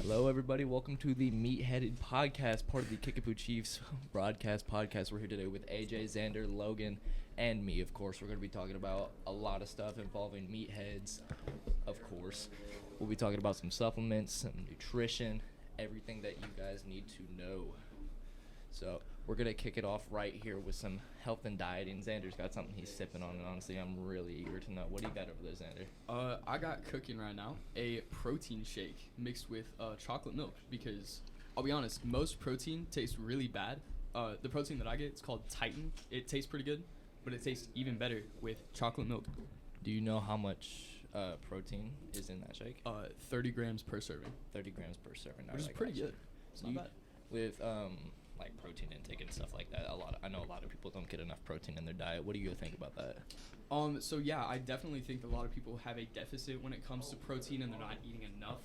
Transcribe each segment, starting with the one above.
Hello, everybody. Welcome to the Meathead podcast, part of the Kickapoo Chiefs broadcast podcast. We're here today with AJ, Xander, Logan, and me, of course. We're going to be talking about a lot of stuff involving meatheads, of course. We'll be talking about some supplements, some nutrition, everything that you guys need to know. So we're going to kick it off right here with some health and dieting. Xander's got something he's sipping on, and honestly, I'm really eager to know. What do you got over there, Xander? I got cooking right now a protein shake mixed with chocolate milk because, I'll be honest, most protein tastes really bad. The protein that I get, it's called Titan. It tastes pretty good, but it tastes even better with chocolate milk. Do you know how much protein is in that shake? 30 grams per serving. 30 grams per serving. Which is pretty good. It's not bad. With like protein intake and stuff like that, I know a lot of people don't get enough protein in their diet. What do you think about that? So yeah, I definitely think that a lot of people have a deficit when it comes to protein and they're not eating enough.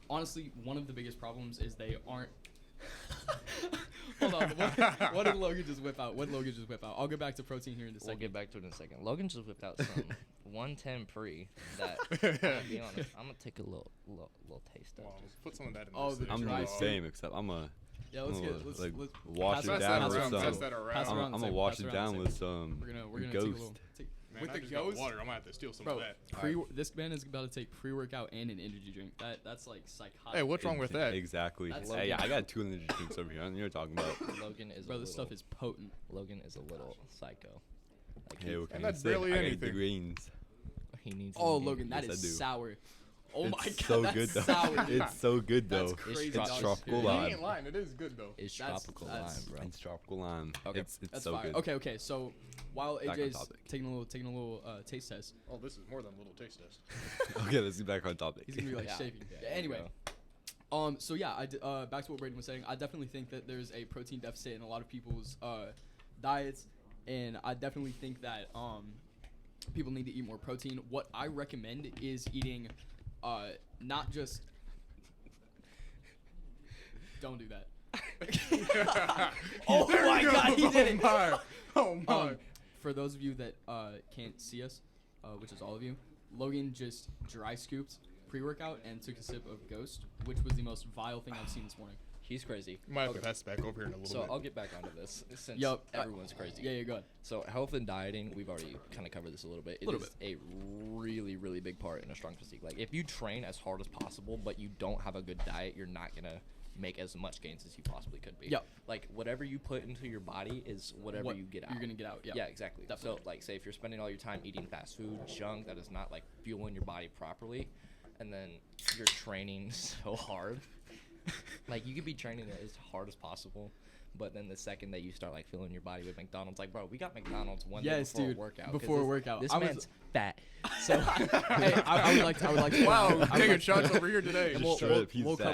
Honestly, one of the biggest problems is they aren't. Hold on, what did Logan just whip out? I'll get back to protein here in a second. We'll get back to it in a second. Logan just whipped out some 110 pre that, to be honest, I'm going to take a little taste of. Wow, put some of that in the I'm dry the same, except I'm a. Yeah, let's wash it down with some. I'm gonna wash it down with some Ghost. Man, with I the just got Ghost? water. I'm gonna have to steal some Bro, of that. this man is about to take pre-workout and an energy drink. That's like psychotic. Hey, what's wrong with that? Exactly. That's Hey, I got 2 energy drinks over here. I know you're talking about. Logan is Bro, this stuff is potent. Logan is a little psycho. Like Hey, what can And you that's say? barely I got anything. the greens. he needs. Oh, some Logan, that Yes, I is do. sour. Oh my It's god, so that's good though. sour. It's so good though. That's crazy. It's dog. tropical He lime. ain't lying. It is good though. It's That's- tropical that's- lime, bro. It's tropical lime. Okay. It's That's so fire. good. Okay. So while Back on AJ's topic. taking a little taste test, Oh, this is more than a little taste test. Okay, let's get back on topic. he's gonna be like Yeah. shaking. Yeah, Yeah, there you anyway, go. so yeah, back to what Braden was saying. I definitely think that there's a protein deficit in a lot of people's diets, and I definitely think that people need to eat more protein. What I recommend is eating not just. Don't do that. Oh There my we go. god, he did it. Oh my. For those of you that can't see us, which is all of you, Logan just dry scooped pre-workout and took a sip of Ghost, which was the most vile thing I've seen this morning. He's crazy. Might have Okay. to pass back over here in a little So bit. I'll get back onto this since Yup. everyone's crazy. Yeah, go ahead. So health and dieting, we've already kind of covered this a little bit. It Little is a really, really big part in a strong physique. Like if you train as hard as possible, but you don't have a good diet, you're not gonna make as much gains as you possibly could be. Yep. Like whatever you put into your body is whatever What you get out. You're gonna get out. Yeah. Yeah, exactly. Definitely. So like say if you're spending all your time eating fast food, junk that is not like fueling your body properly, and then you're training so hard. Like you could be training as hard as possible, but then the second that you start like filling your body with McDonald's, like bro, we got McDonald's one day Yes, before dude, a workout. 'cause before a this- workout. This I was- man's fat. So Hey, I would like to. Wow, I would taking like- shots over here today. And Just straight up, he's we'll fat.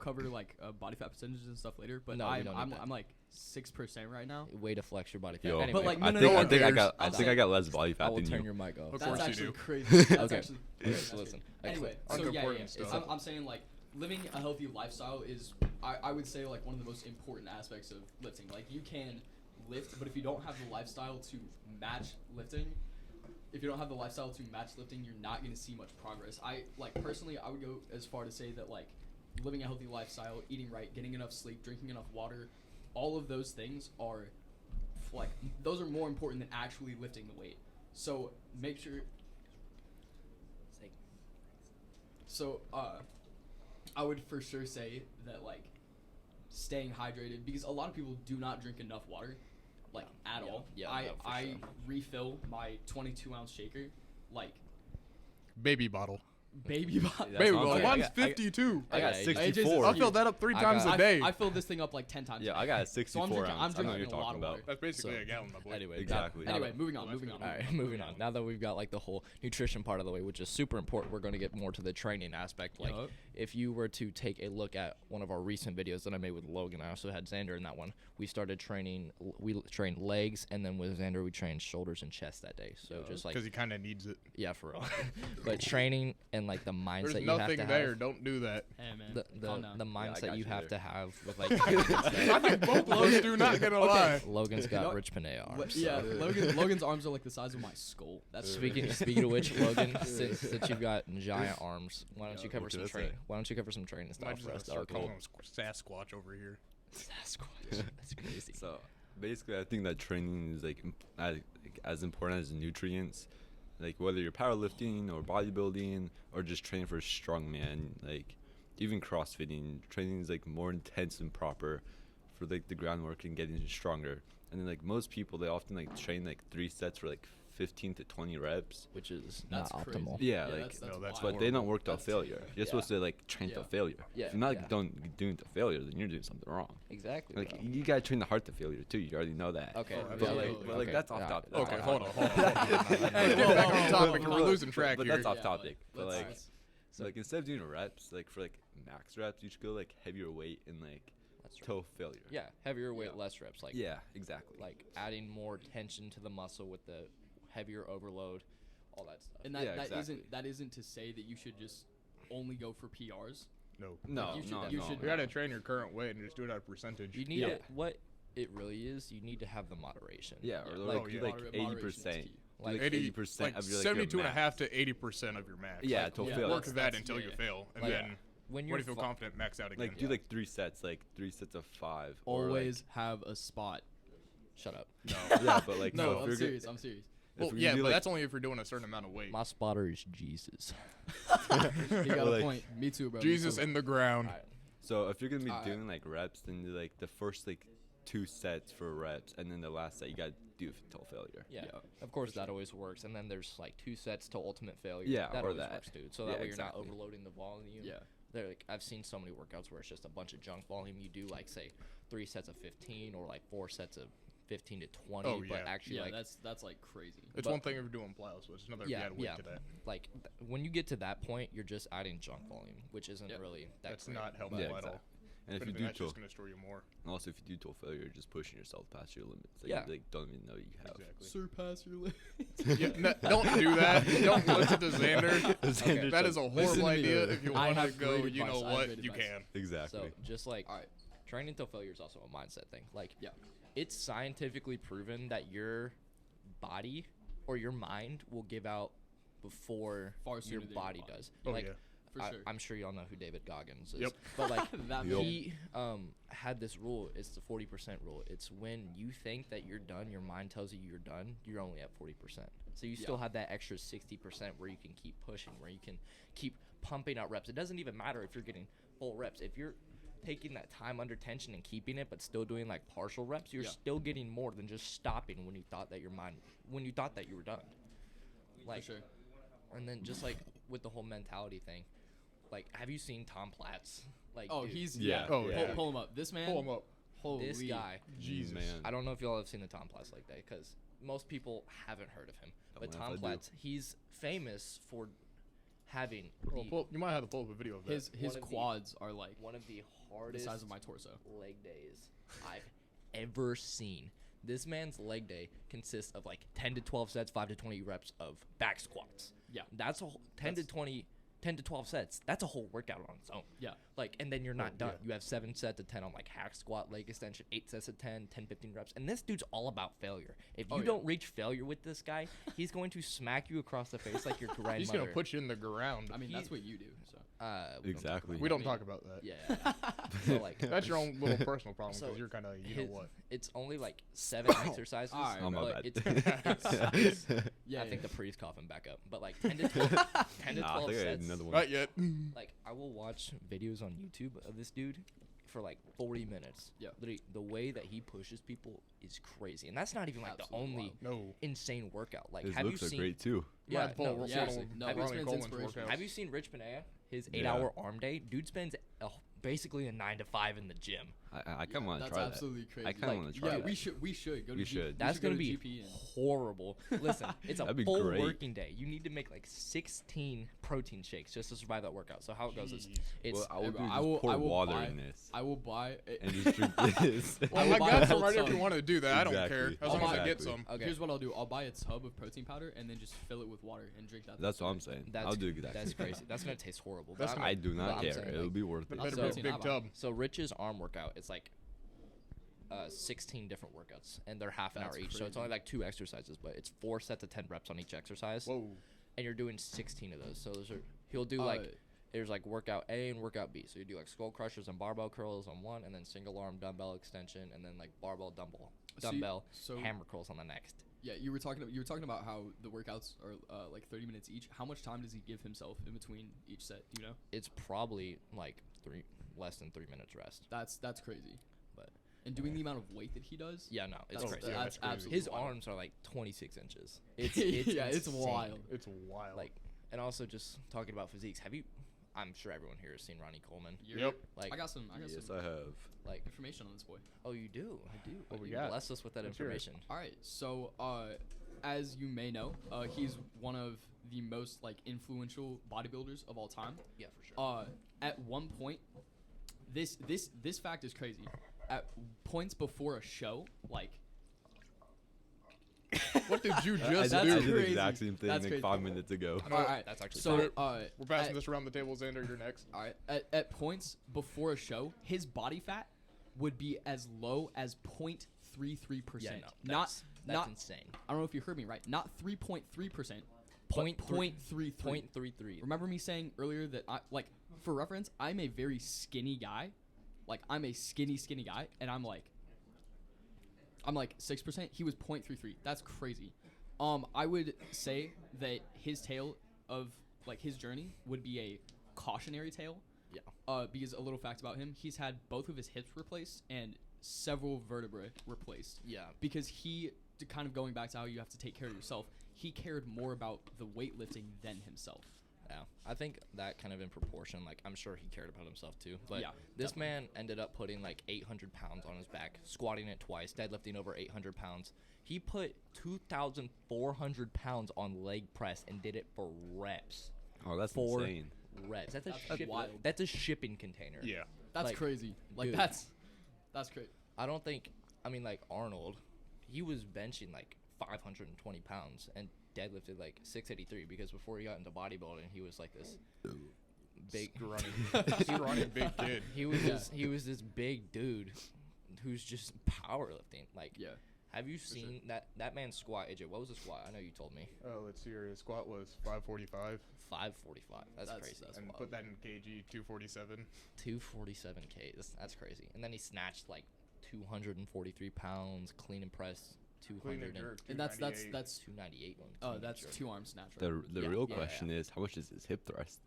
cover like body fat percentages and stuff later. But No, we don't need I'm that. like 6% right now. way to flex your body fat. Yo, Anyway, But, like, no, I no, think no, I think I cares. got I'm I think I got less body I fat will than turn you. your mic off. Of That's course you actually do. crazy. That's Okay. actually. So listen. Anyway, On so yeah, important yeah. stuff. I'm saying like living a healthy lifestyle is I would say like one of the most important aspects of lifting. Like you can lift, but if you don't have the lifestyle to match lifting, you're not going to see much progress. I like personally, I would go as far to say that like living a healthy lifestyle, eating right, getting enough sleep, drinking enough water, all of those things are like those are more important than actually lifting the weight. So make sure. So I would for sure say that like staying hydrated because a lot of people do not drink enough water, like at all. Yeah, I no, for I sure. refill my 22-ounce shaker like Baby bottle. baby bottle. That's Baby what I'm bottle. saying. Mine's 52. I got Okay, AJ's is 64. I filled that up 3 I times got- a day. I filled this thing up like 10 times. Yeah, a day. I got a So 64 I'm drinking, ounce. I know what you're a lot talking of about. water. That's basically So, a gallon, my boy. Anyway, Exactly. Anyway, moving That's on. All right, moving on. Now that we've got like the whole nutrition part of the way, which is super important, we're going to get more to the training aspect. Like, Yup. if you were to take a look at one of our recent videos that I made with Logan, I also had Xander in that one. We started training. We trained legs, and then with Xander, we trained shoulders and chest that day. So just like Because he kind of needs it. yeah, for real. But training and then like the mindset There's you have nothing to there. have. Don't do that. Hey, man. Calm down. The mindset got you you have there. to have with like. I think both of us do. Not gonna lie. Logan's got know- Rich Panay arms. Yeah, so. Logan's arms are like the size of my skull. That's Speaking of which, Logan, since you've got giant arms, why don't you cover what some can I train? say? Why don't you cover some training Might stuff just for us, start dog? calling him Sasquatch over here. Sasquatch. That's crazy. So basically, I think that training is like as important as nutrients. Like whether you're powerlifting or bodybuilding or just training for a strong man, like even CrossFitting, training is like more intense and proper for like the groundwork and getting stronger. And then like most people, they often like train like 3 sets for like 15 to 20 reps. Which is That's not crazy. optimal. Yeah, Yeah, like that's that's but wild. they don't work to That's failure. terrible. You're supposed to like train Yeah. to failure. Yeah, If you're not yeah. doing to failure, then you're doing something wrong. Exactly. Like bro. you gotta train the heart to failure too. You already know that. Okay, Oh, But absolutely. like Okay, that's off yeah. topic. Okay, That's hold on. off Hold topic. on. Hey, Whoa, get back whoa, on whoa, topic. whoa, We're whoa. losing track But here. that's off Yeah, topic. But let's- like, let's- so like instead of doing reps, like for like max reps, you should go like heavier weight and like That's true. toe failure. Yeah, heavier weight, Yeah. less reps. Like Yeah, exactly. like adding more tension to the muscle with the heavier overload, all that stuff. And that, Yeah, that exactly. isn't to say that you should just only go for PRs. No. no, you should- no, you no. should- You gotta train your current weight and just do it at a percentage. You need Yeah. it. What it really is, you need to have the moderation. Yeah, or Yeah. like Oh, do yeah. like Moderation is 80%. key. Like 80% like of your like 72 your and a max. half to 80% of your max. Yeah, like, toe yeah, failure. work that that's- until yeah, you yeah. fail, and Like, then when when you're you feel confident, max out again. Like do like 3 sets, like 3 sets of 5. or, Always have a spot. shut up. no. Like, yeah, but like No, so if I'm you're serious. I'm serious. Well, if yeah, do, but like, that's only if you're doing a certain amount of weight. My spotter is Jesus. You got Like- a point. Me too, bro. Me Jesus too. in the ground. Alright. So if you're gonna be Alright. doing like reps, then do like the first like 2 sets for reps, and then the last set you gotta do till failure. Yeah, Yeah, of course that always works. And then there's like 2 sets to ultimate failure. Yeah, that or always that. works, dude. So Yeah, that way you're exactly. not overloading the volume. Yeah. They're like, I've seen so many workouts where it's just a bunch of junk volume. You do like say 3 sets of 15 or like 4 sets of 15 to 20, Oh, but yeah. actually Yeah, like that's like crazy. It's But- one thing if you're doing plows, but it's another if you yeah, add weight yeah. to that. Like when you get to that point, you're just adding junk volume, which isn't Yep. really that That's great. not helpful Yeah, at all. exactly. And if If you anything, do that's toe, just going to destroy you more. also if you do toe failure, you're just pushing yourself past your limits. That Yeah. you like don't even know you have. Exactly. Surpass your limit. Yeah, don't do that. Don't listen to Xander. Okay. That is a Listen horrible to me, idea. though. If you I want to have go, great you know advice. I have what, great you advice. can. Exactly. So just like All right. training till failure is also a mindset thing. Like Yeah. it's scientifically proven that your body or your mind will give out before Far your sooner than your body body. does. Oh, like yeah. For sure. I'm sure y'all know who David Goggins is. Yep. But like That Yup. man. he had this rule. It's the 40% rule. It's when you think that you're done, your mind tells you you're done. You're only at 40%. So you still Yeah. have that extra 60% where you can keep pushing, where you can keep pumping out reps. It doesn't even matter if you're getting full reps. If you're taking that time under tension and keeping it, but still doing like partial reps, you're Yeah. still getting more than just stopping when you thought that when you thought that you were done. Like, For sure. and then just like with the whole mentality thing, like, have you seen Tom Platz? Like, Oh, dude, he's Yeah. Oh, Pull, yeah. pull him up. This man. Pull him up. Holy. this guy. Jesus. Man. I don't know if y'all have seen the Tom Platz like that because most people haven't heard of him. But know if I Tom do. Platz, he's famous for having You might have to pull up a video of that. His One of the- quads are like one of the the hardest size of my torso. leg days I've ever seen. This man's leg day consists of like 10 to 12 sets, 5 to 20 reps of back squats. Yeah. That's a 10 to 20, 10 to 12 sets. That's a whole workout on its own. Yeah. Like, and then you're not done. yeah. You have 7 sets of 10 on like hack squat, leg extension, 8 sets of 10, 10, 15 reps. And this dude's all about failure. If you Oh, yeah. don't reach failure with this guy, he's going to smack you across the face like your grandmother. He's going to put you in the ground. I mean, that's what you do. So. we don't talk Exactly. we don't mean- talk about that. Yeah. So like That's your own little personal problem So because you're kind of, you know his- what. It's only like 7 exercises. Alright, Oh, my but bad. it's Yeah. I think the pre's coughing back up. But like 10 to 12, 10 to Nah, I 12 think I had sets. another one. Not yet. Like I will watch videos on YouTube of this dude for like 40 minutes. Yeah. Literally, the way that he pushes people is crazy, and that's not even like Absolutely the only wild. No. insane workout. Like, His have you looks are seen? great too. You might Yeah, have to pull no, up yeah, Ronald- seriously. No, Ronnie this man's Coleman's inspirational. workouts. Have you seen Rich Panea? His Yeah. 8-hour arm day. Dude spends basically a 9 to 5 in the gym. I kind of want to That's try that. absolutely crazy. I kinda wanna try yeah, that. we should go to We G- should. That's go gonna to be GP and horrible. Listen, it's a That'd be full great. working day. You need to make like 16 protein shakes just to survive that workout. So how it goes is, Jeez. it's Well, I will, do I just will- pour I will water buy- in this I will buy. and just drink this. Well, will I buy got a some whole right if you tub. want to do that. I don't care. Exactly. As long as I get Exactly. some. okay. Here's what I'll do. I'll buy a tub of protein powder and then just fill it with water and drink that. That's what I'm saying. That's, I'll do exactly. That's crazy. That's gonna taste horrible. That's But not- I do but not I'm care. saying, It'll like, be worth But it. better So- be a big tub. So Rich's arm workout, it's like 16 different workouts, and they're half an That's hour each. So it's crazy. only like 2 exercises, but it's 4 sets of 10 reps on each exercise, Whoa. and you're doing 16 of those. So those are, he'll do Uh, like there's like workout A and workout B. So you do like skull crushers and barbell curls on one, and then single arm dumbbell extension, and then like barbell dumbbell so hammer curls on the next. yeah, you were talking about how the workouts are like 30 minutes each. How much time does he give himself in between each set? Do you know? It's probably like less than 3 minutes rest. That's crazy. But And doing the amount of weight that he does. yeah, no, it's That's, crazy. yeah, that's that's crazy. absolutely His wild. arms are like 26 inches. It's Yeah, it's insane. wild. It's wild. Like, and also just talking about physiques. Have you? I'm sure everyone here has seen Ronnie Coleman. Yep. Like, I got some Yes, some I have. like, information on this boy. oh, you do. I do. What we You got? bless us with that Let's hear it. information. All right, so as you may know, he's one of the most like influential bodybuilders of all time. Yeah, for sure. At one point, this fact is crazy. At points before a show, like What did you I just That's did do? the crazy. exact same thing That's like crazy. 5 minutes ago. know all right, That's actually so fair. uh, We're passing at- this around the table, Xander. You're next. All right, at points before a show, his body fat would be as low as 0.33%. Yeah, no, not that's insane. I don't know if you heard me right. Not 3.3%. Point But three- 0.33. 0.33. Remember me saying earlier that for reference, I'm a very skinny guy. Like I'm a skinny guy, and I'm like 6%. He was 0.33. That's crazy. I would say that his tale of like his journey would be a cautionary tale. Yeah. Because a little fact about him, he's had both of his hips replaced and several vertebrae replaced. Yeah. Because kind of going back to how you have to take care of yourself, he cared more about the weightlifting than himself. Yeah, I think that kind of in proportion. Like, I'm sure he cared about himself too. But Yeah, this definitely. man ended up putting like 800 pounds on his back, squatting it twice, deadlifting over 800 pounds. He put 2,400 pounds on leg press and did it for reps. Oh, that's For insane. reps. That's a That's shipping. wild. That's a shipping container. Yeah. That's Like, crazy. Like dude. that's crazy. I don't think. I mean, like Arnold, he was benching like 520 pounds and deadlifted like 683 because before he got into bodybuilding, he was like this big. Scrawny big kid. He was Yeah. he was this big dude who's just powerlifting. Like, Yeah. have you sure. seen that man's squat, AJ? What was the squat? I know you told me. Let's see here. His squat was 545. 545. That's crazy. That's And wild. put that in kg, 247. 247 K. That's crazy. And then he snatched like 243 pounds, clean and press Clean 200 and jerk, And that's 298. 298 one. Oh, clean and that's jerk. 2 arm snatch. Right? The Yeah, real yeah, question is, how much is his hip thrust?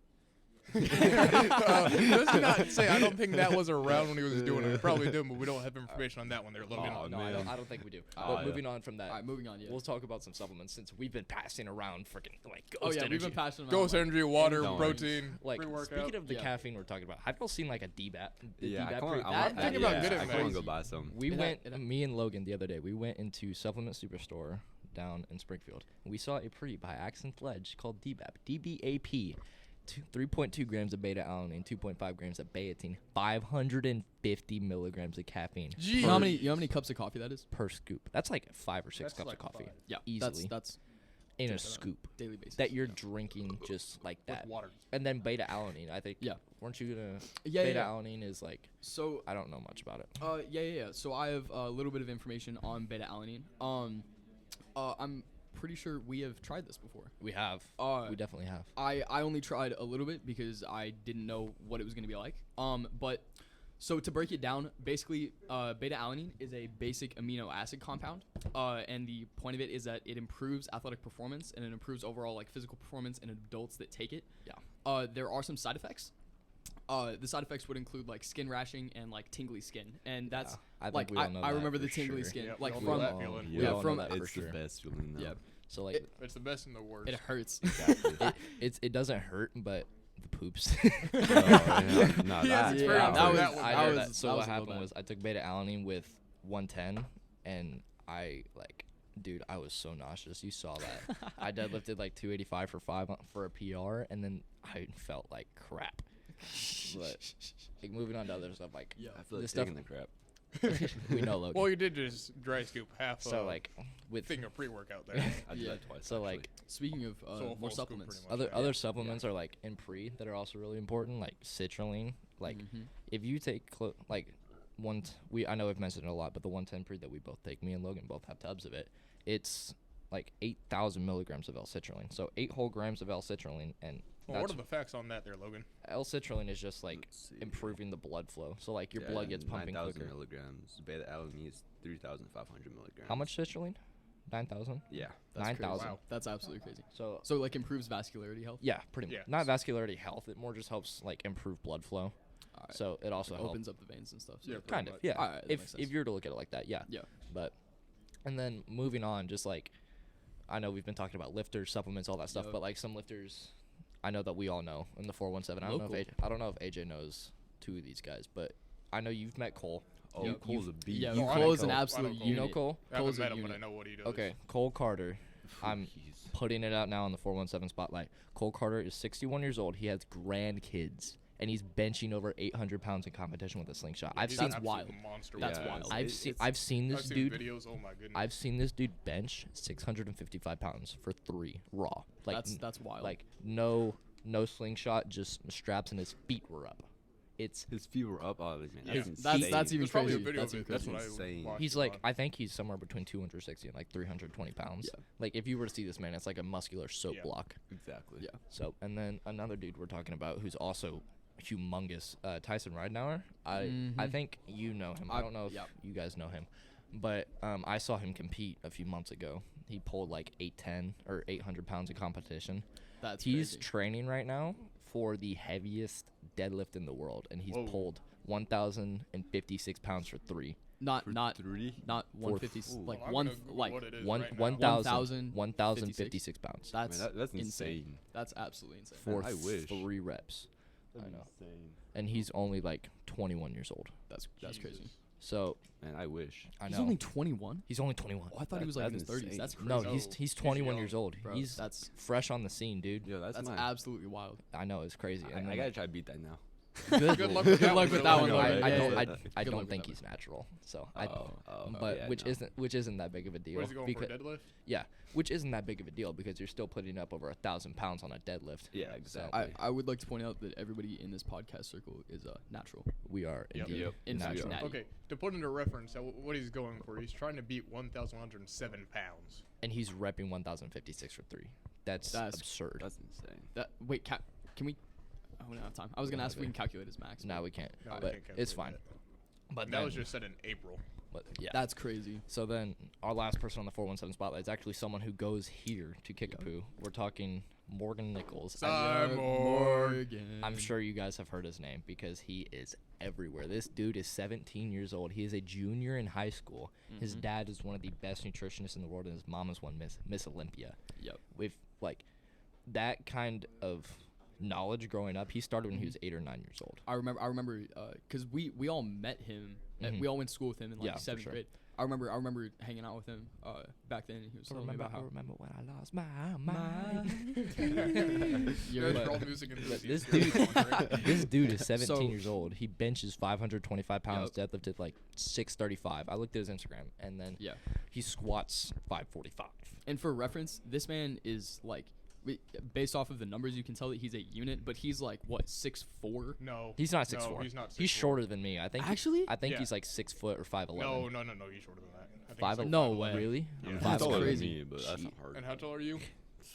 Let's not say. I don't think that was around when he was doing it. We probably did, but we don't have information on that one there, Logan. No, Oh, no, man. I don't think we do. Oh, But yeah. moving on from that, All right, moving on. Yeah. we'll talk about some supplements since we've been passing around freaking like ghost Oh yeah, energy. we've been passing. Ghost around, energy, water, Don't. protein, Like, pre-workout. speaking of the Yeah. caffeine we're talking about, have y'all seen like a DBAP? The Yeah, I DBAP can't. pre- I that- want. think about Yeah, getting I that. want to go buy some. We It went, had- me and Logan the other day, we went into Supplement Superstore down in Springfield. And we saw a pre by Axon Sledge called DBAP. DBAP. 3.2 grams of beta alanine, 2.5 grams of biotin, 550 milligrams of caffeine Jeez. You know how many cups of coffee that is? per scoop. That's like 5 or 6 That's cups like of coffee 5. Yeah, easily That's in a just, scoop daily basis. that you're drinking just like With that. water. And then beta alanine, I think. Yeah. Weren't you gonna? Yeah, Beta yeah. alanine is like, So I don't know much about it. yeah. So I have a little bit of information on beta alanine. I'm pretty sure we have tried this before. We have. We definitely have. I only tried a little bit because I didn't know what it was going to be like. But so to break it down, basically, beta alanine is a basic amino acid compound, and the point of it is that it improves athletic performance and it improves overall like physical performance in adults that take it. Yeah. There are some side effects. The side effects would include like skin rashing and like tingly skin, and that's Yeah, I think like we all know I that remember the for tingly sure. skin, Yep, like we all from know that feeling. we yeah, all know from that for It's sure. the best feeling. Though. yeah, So like, It- It's the best and the worst. it hurts. it doesn't hurt, but the poops. Oh, yeah. No, He has that, experience that on was- that one. I that know was- that. So that what was a little happened bad. was I took beta-alanine with 110, and I I was so nauseous. You saw that. I deadlifted like 285 for 5 for a PR, and then I felt like crap. But like, moving on to other stuff, like Yeah. I feel like this stuff taking the crap. we know Logan. Well, you did just dry scoop half so a like with thing of pre-workout there. I did Yeah. that twice. so actually. like Speaking of So a full more scoop supplements, pretty much. other supplements are like in pre that are also really important, like citrulline. Like Mhm. if you take I know I've mentioned it a lot, but the 110 pre that we both take, me and Logan both have tubs of it. It's like 8,000 milligrams of L-citrulline. So 8 whole grams of L-citrulline, and Well, what that's are the facts on that there, Logan? L-citrulline is just like Let's see. improving the blood flow. So like your Yeah, blood gets pumping 9,000 quicker. milligrams. Beta-alanine is 3,500 milligrams. How much citrulline? 9,000. Yeah. That's crazy. 9,000. Wow. That's absolutely crazy. So So like improves vascularity health. yeah, pretty much. Yeah. Not vascularity health. It more just helps like improve blood flow. Alright. So it also helps. opens up the veins and stuff. So Yeah, yeah. Kind of, much. yeah. Alright, that makes if sense. you were to look at it like that, yeah. Yeah. But and then moving on, just like I know we've been talking about lifters, supplements, all that stuff, Yup. but like some lifters, I know that we all know in the 417. I don't know if Local. I don't know if AJ knows two of these guys, but I know you've met Cole. Oh, Yeah. Cole's a beast. Yeah, Oh, I know Cole is an Cole. I know absolute Cole. You know unit. Cole? I haven't Cole's a met him, but I unit. know what he does. Okay, Cole Carter. I'm He's- putting it out now on the 417 spotlight. Cole Carter is 61 years old. He has grandkids, and he's benching over 800 pounds in competition with a slingshot. Yeah, I've he's seen an That's absolute wild. Monster. That's with wild. that. I've seen this I've seen dude. videos. Oh my goodness. I've seen this dude bench 655 pounds for 3 raw. Like That's wild. like no slingshot, just straps, and his feet were up. It's His feet were up. Oh, man, Yeah. that's That's insane. even There's probably a crazy. video That's of even it. That's crazy. what I insane. watched he's it like on. I think he's somewhere between 260 and like 320 pounds. Yeah. Like if you were to see this man, it's like a muscular soap Yeah. block. Exactly. Yeah. So and then another dude we're talking about who's also humongous, Tyson Ridenauer. I Mhm. think you know him. I don't know if yep. you guys know him, but I saw him compete a few months ago. He pulled like 810 or 800 pounds in competition. That's He's crazy. training right now for the heaviest deadlift in the world, and he's Whoa. pulled 1,056 pounds for 3. not For not 3? not 150 Ooh. like Well, I'm one gonna Google like what it is One right now. 1,000 1,056. 1,056 pounds that's That's insane. insane. That's absolutely insane. for I wish. 3 reps. That's I know. insane. And he's only like 21 years old. That's crazy. Jesus. So Man, I wish. I He's know only 21. he's only 21. Oh, I thought he was like in his That's 30s. insane. That's crazy. No, No, he's he's 21 young, years old. bro. He's That's fresh on the scene, dude. Yo, that's mine. absolutely wild. I know it's crazy. And I then, gotta try to beat that now. Good luck with Good that luck one. with that one, I, Logan. I Yeah, don't. yeah, I, yeah. I Good don't luck think with he's natural. So Oh, but which isn't that big of a deal. What is he going for, deadlift? Yeah, which isn't that big of a deal because you're still putting up over 1,000 pounds on a deadlift. Yeah, So exactly. I would like to point out that everybody in this podcast circle is natural. we are Yep. indeed Yep. In fact, natural. natty. Okay, to put into reference, what he's going for, he's trying to beat 1,107 pounds. And he's repping 1,056 for 3. That's absurd. That's insane. That wait, can we? Oh, we don't have time. I was gonna ask if we can calculate his max. No, but we can't. No, we but can't it's calculate fine. that. But That then, was just said in April. but yeah. That's crazy. So then our last person on the 417 spotlight is actually someone who goes here to Kickapoo. We're talking Morgan Nichols. Morgan. I'm sure you guys have heard his name because he is everywhere. This dude is 17 years old. He is a junior in high school. His Mhm. dad is one of the best nutritionists in the world, and his mom is one Miss Olympia. Yep. With like that kind of knowledge growing up, he started when he was 8 or 9 years old. I remember, because we all met him. Mhm. We all went to school with him in like Yeah, for 7th sure. grade. I remember hanging out with him back then, and he was telling me about how remember when I lost my mind. You're Guys right. are all music This enthusiasts. dude, this dude is 17 So- years old. He benches 525 pounds, deadlifted like 635. I looked at his Instagram, and then Yeah. he squats 545. And for reference, this man is like, based off of the numbers, you can tell that he's a unit. But he's like what 6'4"? No. He's not No, 6'4". he's not He's 6'4". shorter than me. I think. Actually? I think Yeah. he's like 6 foot or 5'11". No, he's shorter than that. I think Five. he's like No 5'11". way. Really? Yeah. I'm He's That's 5'11". taller crazy. than me, but that's not Gee. hard. And how tall are you?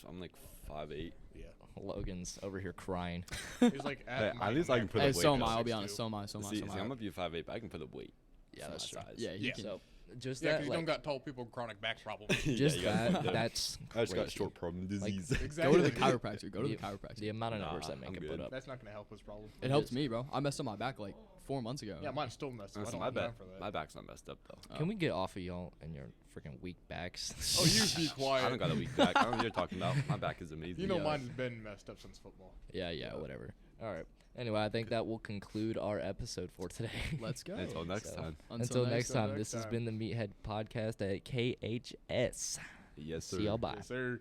I'm like 5'8". Yeah. Logan's over here crying. He's like Hey, my at least I can neck. put Hey, up weight. so am though. I. I'll be honest. 6'2". So am I. So am I. See, So am I'm I. gonna be 5'8", but I can put up weight. Yeah, for that's my true. size. Yeah, you Yeah. can. So just Yeah, that, because you like, don't got tall people with chronic back problems. just you got that. that. That's I just got crazy. short problem Like, disease. Exactly. Go to the chiropractor. Go to the The- chiropractor. The amount of numbers Nah, that man I'm can good. put up. That's not gonna help his problem. It helped me, bro. I messed up my back like 4 months ago. Yeah, mine's still messed up. Listen, I don't my have back, time for that. my back's not messed up though. Can we get off of y'all and your freaking weak backs? Oh, you be quiet. I don't got a weak back. I don't know what you're talking about. My back is amazing. You know Yeah. mine's been messed up since football. Yeah, whatever. All right. Anyway, I think that will conclude our episode for today. Let's go. Until next So, time. Until next time, next this has time. been the Meathead Podcast at KHS. Yes, sir. See y'all. Bye. Yes, sir.